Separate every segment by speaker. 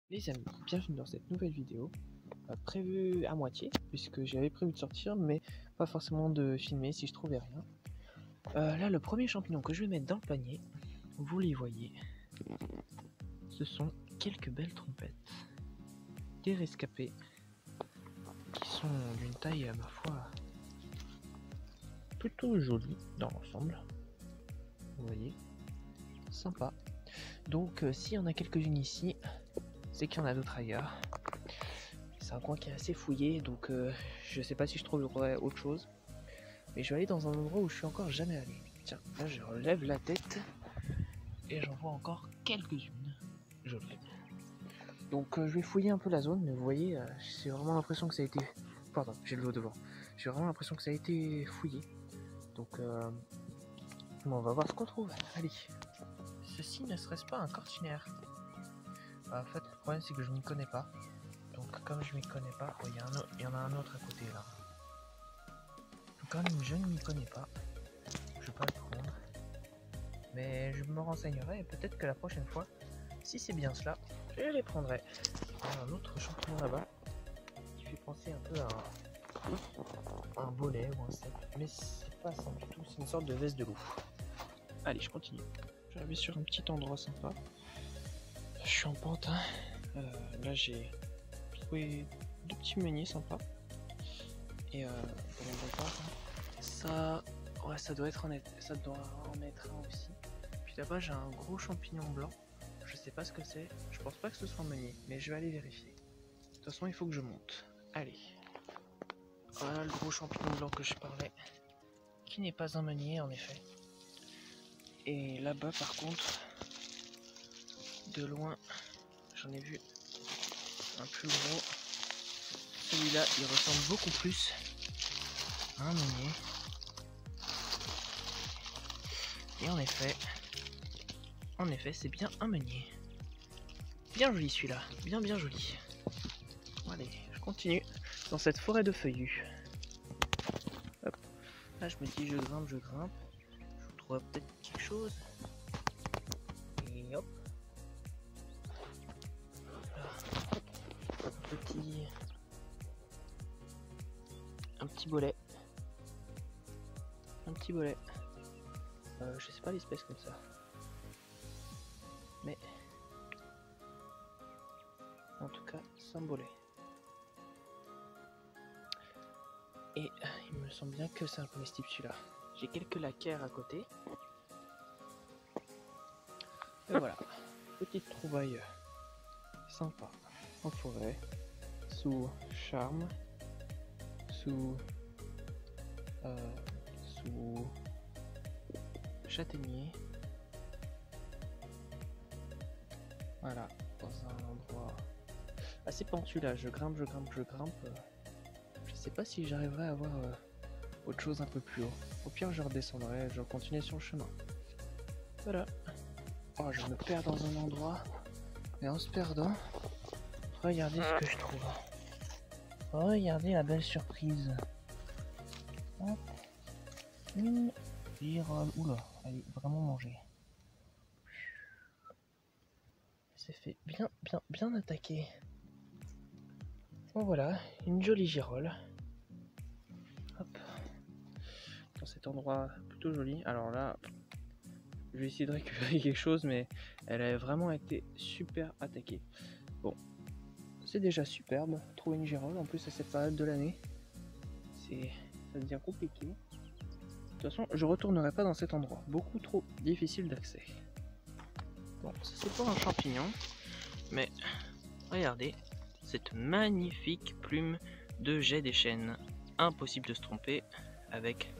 Speaker 1: Les amis, bienvenue dans cette nouvelle vidéo, prévue à moitié, puisque j'avais prévu de sortir, mais pas forcément de filmer si je trouvais rien. Là, le premier champignon que je vais mettre dans le panier, vous les voyez, ce sont quelques belles trompettes, des rescapés, qui sont d'une taille, ma foi, plutôt jolie dans l'ensemble. Vous voyez, sympa. Donc, s'il y en a quelques-unes ici, c'est qu'il y en a d'autres ailleurs. C'est un coin qui est assez fouillé, donc je sais pas si je trouverai autre chose. Mais je vais aller dans un endroit où je suis encore jamais allé. Tiens, là je relève la tête et j'en vois encore quelques-unes. Jolies. Donc je vais fouiller un peu la zone, mais vous voyez, j'ai vraiment l'impression que ça a été... Pardon, j'ai le dos devant. J'ai vraiment l'impression que ça a été fouillé. Donc bon, on va voir ce qu'on trouve. Allez. Ceci ne serait-ce pas un cortinaire? En fait, le problème c'est que je m'y connais pas. Donc comme je m'y connais pas, oh, il y en a un autre à côté là. Donc comme je ne m'y connais pas, je vais pas le prendre. Mais je me renseignerai et peut-être que la prochaine fois, si c'est bien cela, je les prendrai. Il y a un autre champignon là-bas qui fait penser un peu à un bolet ou un cèpe. Mais c'est pas ça du tout, c'est une sorte de veste de loup. Allez, je continue. J'arrive sur un petit endroit sympa. Je suis en pente. Là, j'ai trouvé deux petits meuniers sympas. Et ça, ouais, ça doit en être un aussi. Puis là-bas, j'ai un gros champignon blanc. Je sais pas ce que c'est. Je pense pas que ce soit un meunier, mais je vais aller vérifier. De toute façon, il faut que je monte. Allez. Voilà le gros champignon blanc que je parlais, qui n'est pas un meunier en effet. Et là-bas, par contre, de loin, j'en ai vu un plus gros. Celui-là, il ressemble beaucoup plus à un meunier. Et en effet, c'est bien un meunier. Bien joli celui-là, bien joli. Bon, allez, je continue dans cette forêt de feuillus. Hop. Là, je me dis, je grimpe. Je trouve peut-être quelque chose. Et hop. Un petit bolet. Je sais pas l'espèce comme ça. Mais en tout cas, c'est un bolet. Et il me semble bien que c'est un comestible celui-là. J'ai quelques laquaires à côté. Et voilà, petite trouvaille sympa en forêt, sous charme, sous châtaignier. Voilà, dans un endroit assez pentu là, je grimpe. Je sais pas si j'arriverai à avoir autre chose un peu plus haut. Au pire, je redescendrai, je continuerai sur le chemin. Voilà. Oh, je me perds dans un endroit, et en se perdant, regardez ce que je trouve. Regardez la belle surprise. Hop. Une girole. Oula, elle est vraiment mangée. C'est fait bien attaquer. Bon voilà, une jolie girole. Hop. Dans cet endroit plutôt joli. Alors là, je vais essayer de récupérer quelque chose, mais elle a vraiment été super attaquée. Bon, c'est déjà superbe. Trouver une girole, en plus à cette période de l'année, ça devient compliqué. De toute façon, je retournerai pas dans cet endroit. Beaucoup trop difficile d'accès. Bon, ça c'est pas un champignon, mais regardez cette magnifique plume de jet des chênes. Impossible de se tromper avec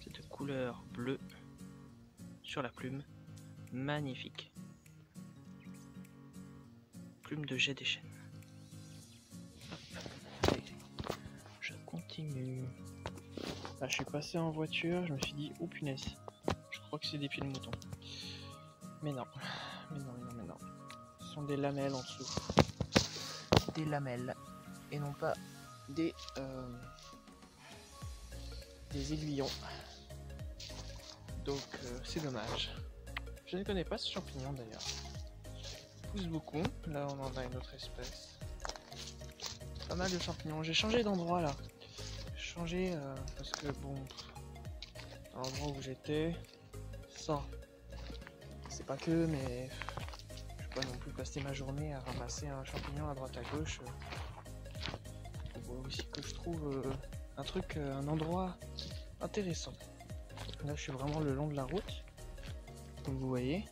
Speaker 1: cette couleur bleue sur la plume. Magnifique. Plume de jet des chênes. Allez, je continue. Là, je suis passé en voiture, je me suis dit, oh punaise, je crois que c'est des pieds de mouton. Mais non. Ce sont des lamelles en dessous. Des lamelles. Et non pas des aiguillons. Donc c'est dommage. Je ne connais pas ce champignon d'ailleurs. pousse beaucoup. Là on en a une autre espèce. Pas mal de champignons. J'ai changé d'endroit là. J'ai changé parce que bon, dans l'endroit où j'étais, ça, c'est pas que, mais je peux pas non plus passer ma journée à ramasser un champignon à droite à gauche. Faut aussi que je trouve un truc, un endroit intéressant. Là je suis vraiment le long de la route. Comme vous voyez,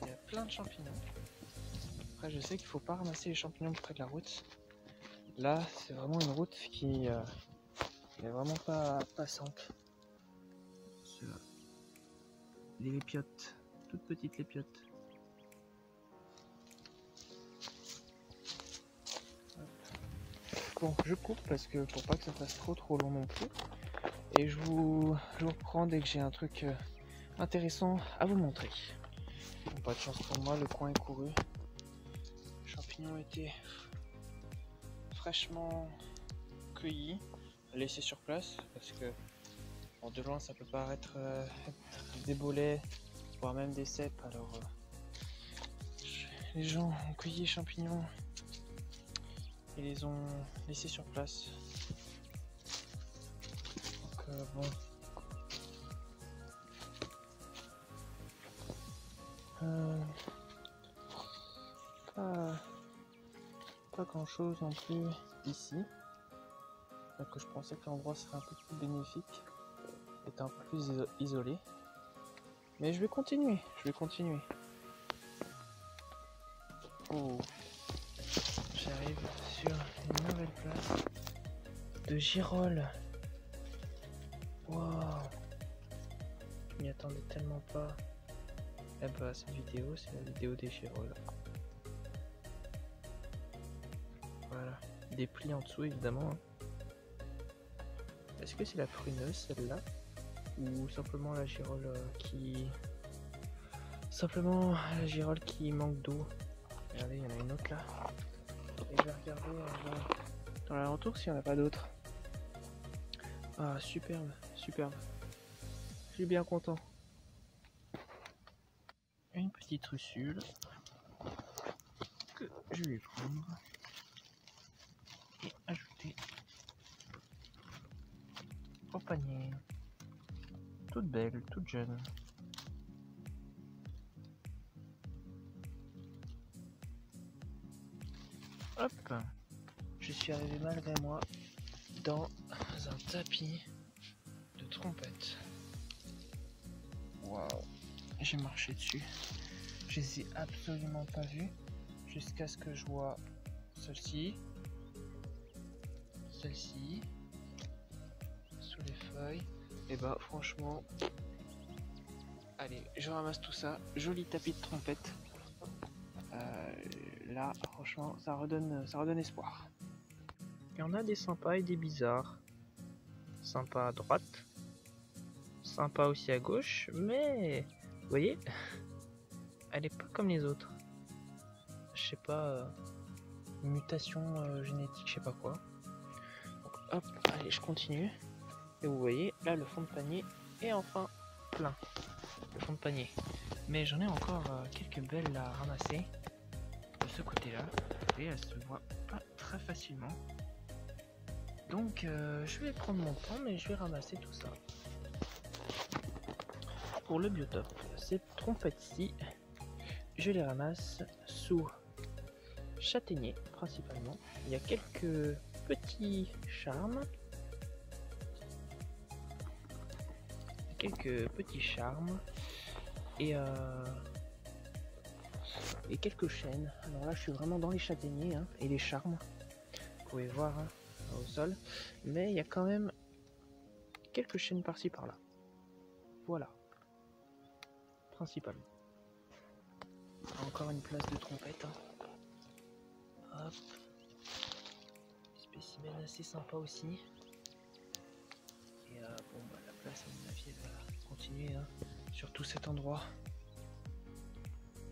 Speaker 1: il y a plein de champignons. Après je sais qu'il faut pas ramasser les champignons près de la route. Là c'est vraiment une route qui est vraiment pas simple. Des lépiotes, toutes petites lépiotes. Bon, je coupe parce que pour pas que ça fasse trop long non plus. Et je vous reprends dès que j'ai un truc intéressant à vous montrer. Bon, pas de chance pour moi, le coin est couru. Les champignons étaient fraîchement cueillis, laissés sur place parce que bon, de loin ça peut paraître des bolets, voire même des cèpes. Alors les gens ont cueilli les champignons et les ont laissés sur place. Donc bon. Pas grand chose non plus ici. Donc je pensais que l'endroit serait un peu plus bénéfique, étant un peu plus isolé. Mais je vais continuer, Oh, j'arrive sur une nouvelle place de girolles. Waouh, je m'y attendais tellement pas. Eh bah cette vidéo, c'est la vidéo des girolles. Voilà, des plis en dessous évidemment. Est-ce que c'est la pruneuse celle-là? Ou simplement la girole qui... Simplement la girole qui manque d'eau. Regardez, il y en a une autre là. Et je vais regarder dans l'alentour s'il n'y en a pas d'autres. Ah, superbe, superbe. Je suis bien content. Une petite russule que je vais prendre et ajouter au panier. Toute belle, toute jeune. Hop, je suis arrivé malgré moi dans un tapis de trompettes. Waouh, j'ai marché dessus. Je les ai absolument pas vus jusqu'à ce que je vois celle-ci, celle-ci, sous les feuilles. Et bah franchement, allez, je ramasse tout ça. Joli tapis de trompette. Là, franchement, ça redonne espoir. Il y en a des sympas et des bizarres. Sympa à droite, sympa aussi à gauche, mais vous voyez, elle est pas comme les autres. Je sais pas, mutation génétique, je sais pas quoi. Donc, hop, allez, je continue. Et vous voyez, là, le fond de panier est enfin plein. Le fond de panier. Mais j'en ai encore quelques belles à ramasser. De ce côté-là, et elle se voit pas très facilement. Donc je vais prendre mon temps, mais je vais ramasser tout ça. Pour le biotope, ces trompettes-ci, je les ramasse sous châtaignier principalement. Il y a quelques petits charmes. Et quelques chênes. Alors là je suis vraiment dans les châtaigniers hein, et les charmes. Vous pouvez voir hein, au sol. Mais il y a quand même quelques chênes par-ci par-là. Voilà. Principalement. Encore une place de trompette. Hein. Hop. Spécimen assez sympa aussi. Et bon bah la place à mon avis elle va continuer hein, sur tout cet endroit.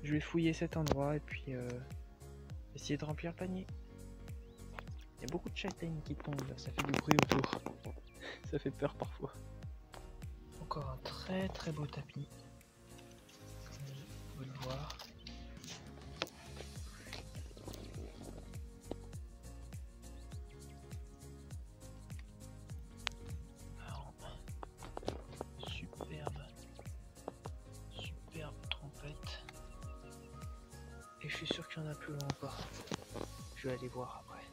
Speaker 1: Je vais fouiller cet endroit et puis essayer de remplir le panier. Il y a beaucoup de châtaignes qui tombent là, ça fait du bruit autour. Ça fait peur parfois. Encore un très beau tapis. Comme vous pouvez le voir. qu'il y en a plus loin encore. Je vais aller voir après.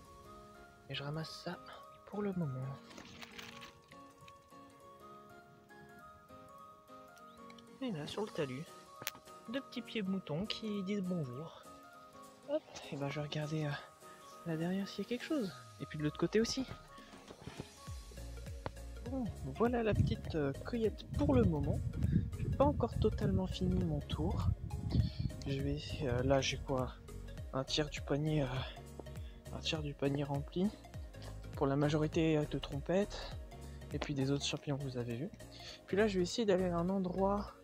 Speaker 1: Et je ramasse ça pour le moment. Et là, sur le talus, deux petits pieds de mouton qui disent bonjour. Hop, et ben je vais regarder là derrière s'il y a quelque chose. Et puis de l'autre côté aussi. Bon, voilà la petite cueillette pour le moment. J'ai pas encore totalement fini mon tour. Je vais là j'ai quoi, un tiers du panier rempli pour la majorité de trompettes et puis des autres champignons que vous avez vus. Puis là je vais essayer d'aller à un endroit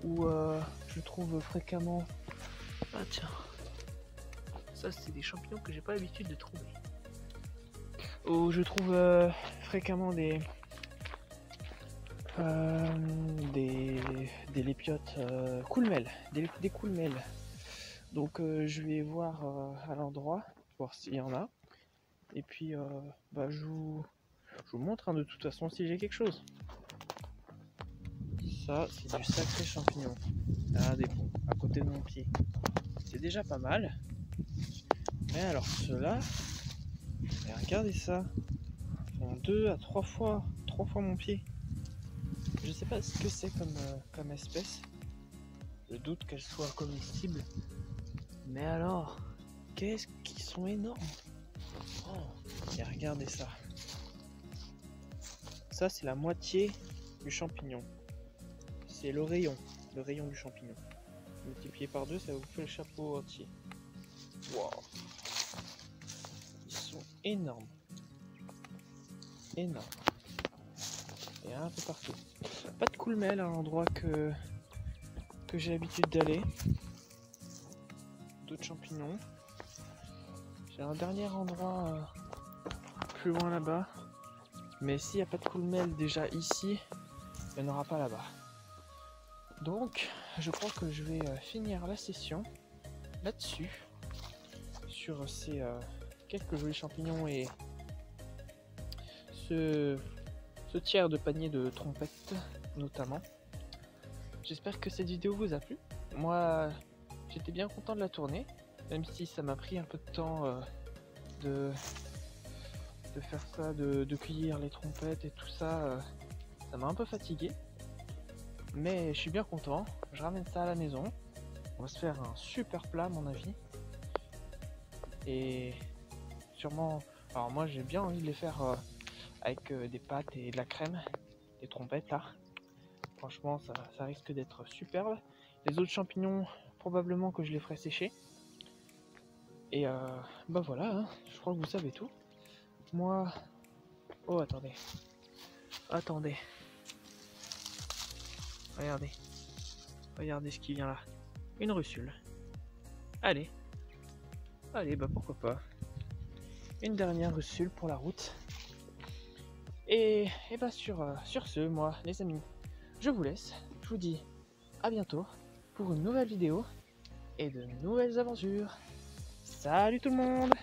Speaker 1: où je trouve fréquemment, ah tiens, ça c'est des champignons que j'ai pas l'habitude de trouver, où je trouve fréquemment des lépiotes coolmel, des coolmel. Donc je vais voir à l'endroit, voir s'il y en a. Et puis je vous montre de toute façon si j'ai quelque chose. Ça c'est du sacré champignon. Ah des bons, à côté de mon pied. C'est déjà pas mal. Mais alors ceux-là, regardez ça. Ils font 2 à 3 fois mon pied. Je sais pas ce que c'est comme espèce. Je doute qu'elle soit comestible. Mais alors, qu'est-ce qu'ils sont énormes. Oh, et regardez ça. Ça c'est la moitié du champignon. C'est le rayon du champignon. Multiplié par 2, ça vous fait le chapeau entier. Wow. Ils sont énormes. Énormes. Et un peu partout. Pas de coolmel à l'endroit que j'ai l'habitude d'aller. D'autres champignons. J'ai un dernier endroit plus loin là-bas. Mais s'il n'y a pas de coolmel déjà ici, il n'y en aura pas là-bas. Donc, je crois que je vais finir la session là-dessus. Sur ces quelques jolis champignons et ce tiers de panier de trompettes notamment. J'espère que cette vidéo vous a plu. Moi j'étais bien content de la tourner, même si ça m'a pris un peu de temps de faire ça, de cueillir les trompettes et tout ça. Ça m'a un peu fatigué, mais je suis bien content. Je ramène ça à la maison, on va se faire un super plat à mon avis. Et sûrement, alors moi j'ai bien envie de les faire avec des pâtes et de la crème, des trompettes là. Franchement ça risque d'être superbe. Les autres champignons, probablement que je les ferai sécher. Et voilà, hein, je crois que vous savez tout. Moi... Oh attendez. Regardez ce qui vient là. Une russule. Allez, pourquoi pas. Une dernière russule pour la route. Et sur ce, moi les amis, je vous laisse. Je vous dis à bientôt pour une nouvelle vidéo et de nouvelles aventures. Salut tout le monde!